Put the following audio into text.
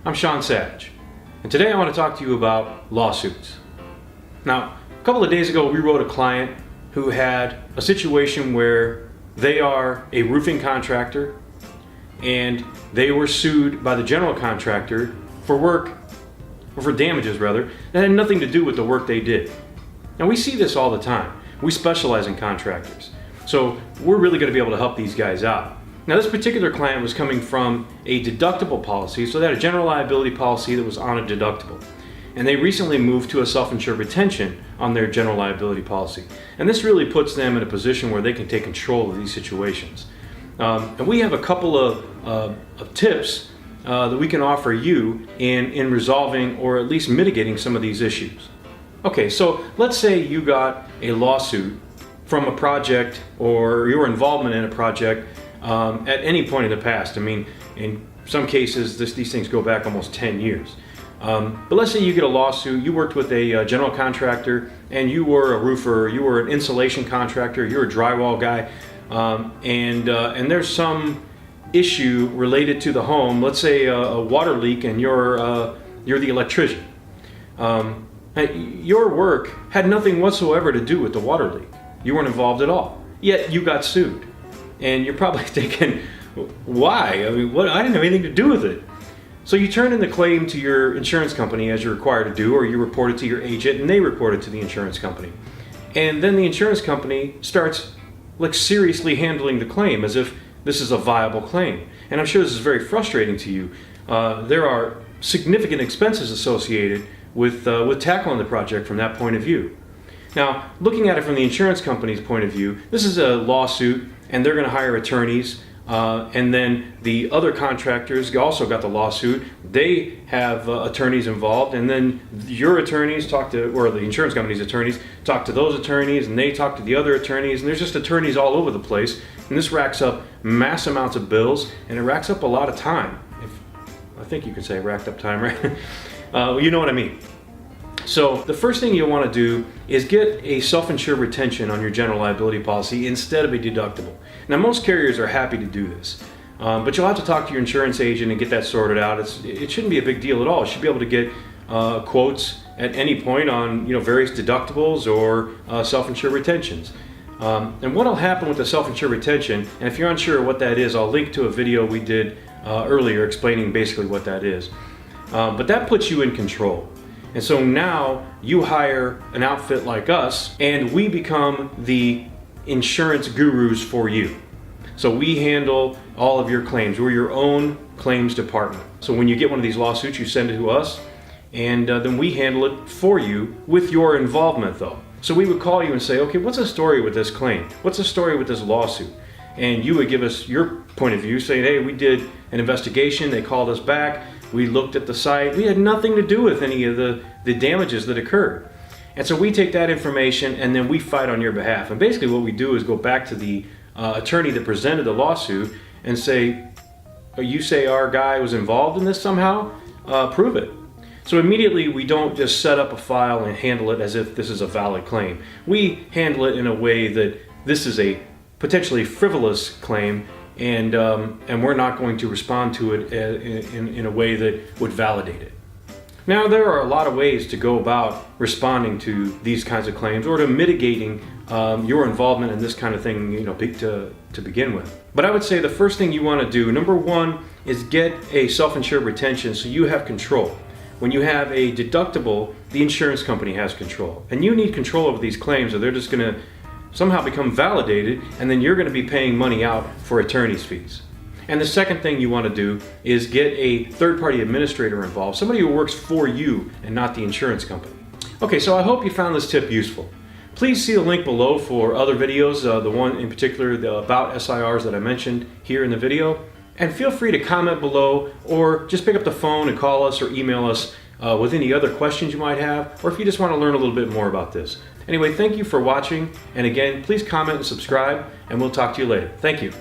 I'm Sean Savage, and today I want to talk to you about lawsuits. Now, a couple of days ago we wrote a client who had a situation where they are a roofing contractor and they were sued by the general contractor for work, or for damages rather, that had nothing to do with the work they did. Now we see this all the time. We specialize in contractors, so we're really going to be able to help these guys out. Now this particular client was coming from a deductible policy, so they had a general liability policy that was on a deductible. And they recently moved to a self-insured retention on their general liability policy. And this really puts them in a position where they can take control of these situations. And we have a couple of tips that we can offer you in resolving or at least mitigating some of these issues. Okay, so let's say you got a lawsuit from a project or your involvement in a project at any point in the past. I mean, in some cases, these things go back almost 10 years. But let's say you get a lawsuit, you worked with a general contractor, and you were a roofer, you were an insulation contractor, you're a drywall guy, and there's some issue related to the home, let's say a water leak, and you're the electrician. Your work had nothing whatsoever to do with the water leak. You weren't involved at all, yet you got sued. And you're probably thinking, why? I mean, I didn't have anything to do with it. So you turn in the claim to your insurance company as you're required to do, or you report it to your agent and they report it to the insurance company. And then the insurance company starts seriously handling the claim as if this is a viable claim. And I'm sure this is very frustrating to you. There are significant expenses associated with tackling the project from that point of view. Now, looking at it from the insurance company's point of view, this is a lawsuit and they're going to hire attorneys, and then the other contractors also got the lawsuit. They have attorneys involved, and then your attorneys or the insurance company's attorneys talk to those attorneys, and they talk to the other attorneys, and there's just attorneys all over the place. And this racks up mass amounts of bills, and it racks up a lot of time. I think you could say racked up time, right? You know what I mean. So the first thing you'll want to do is get a self-insured retention on your general liability policy instead of a deductible. Now most carriers are happy to do this, but you'll have to talk to your insurance agent and get that sorted out. It shouldn't be a big deal at all. You should be able to get quotes at any point on various deductibles or self-insured retentions. And what will happen with the self-insured retention, and if you're unsure what that is, I'll link to a video we did earlier explaining basically what that is. But that puts you in control. And so now you hire an outfit like us and we become the insurance gurus for you. So we handle all of your claims. We're your own claims department. So when you get one of these lawsuits, you send it to us and then we handle it for you with your involvement though. So we would call you and say, okay, what's the story with this claim? What's the story with this lawsuit? And you would give us your point of view, saying, hey, we did an investigation, they called us back, we looked at the site, we had nothing to do with any of the damages that occurred. And so we take that information and then we fight on your behalf. And basically what we do is go back to the attorney that presented the lawsuit and say, you say our guy was involved in this somehow? Prove it. So immediately we don't just set up a file and handle it as if this is a valid claim. We handle it in a way that this is a potentially frivolous claim, and we're not going to respond to it in a way that would validate it. Now there are a lot of ways to go about responding to these kinds of claims or to mitigating your involvement in this kind of thing, to begin with. But I would say the first thing you want to do, number one, is get a self-insured retention so you have control. When you have a deductible, the insurance company has control, and you need control over these claims or they're just going to somehow become validated, and then you're going to be paying money out for attorney's fees. And the second thing you want to do is get a third-party administrator involved, somebody who works for you and not the insurance company. Okay, so I hope you found this tip useful. Please see the link below for other videos, the one in particular about SIRs that I mentioned here in the video. And feel free to comment below or just pick up the phone and call us or email us with any other questions you might have, or if you just want to learn a little bit more about this. Anyway, thank you for watching, and again, please comment and subscribe, and we'll talk to you later. Thank you.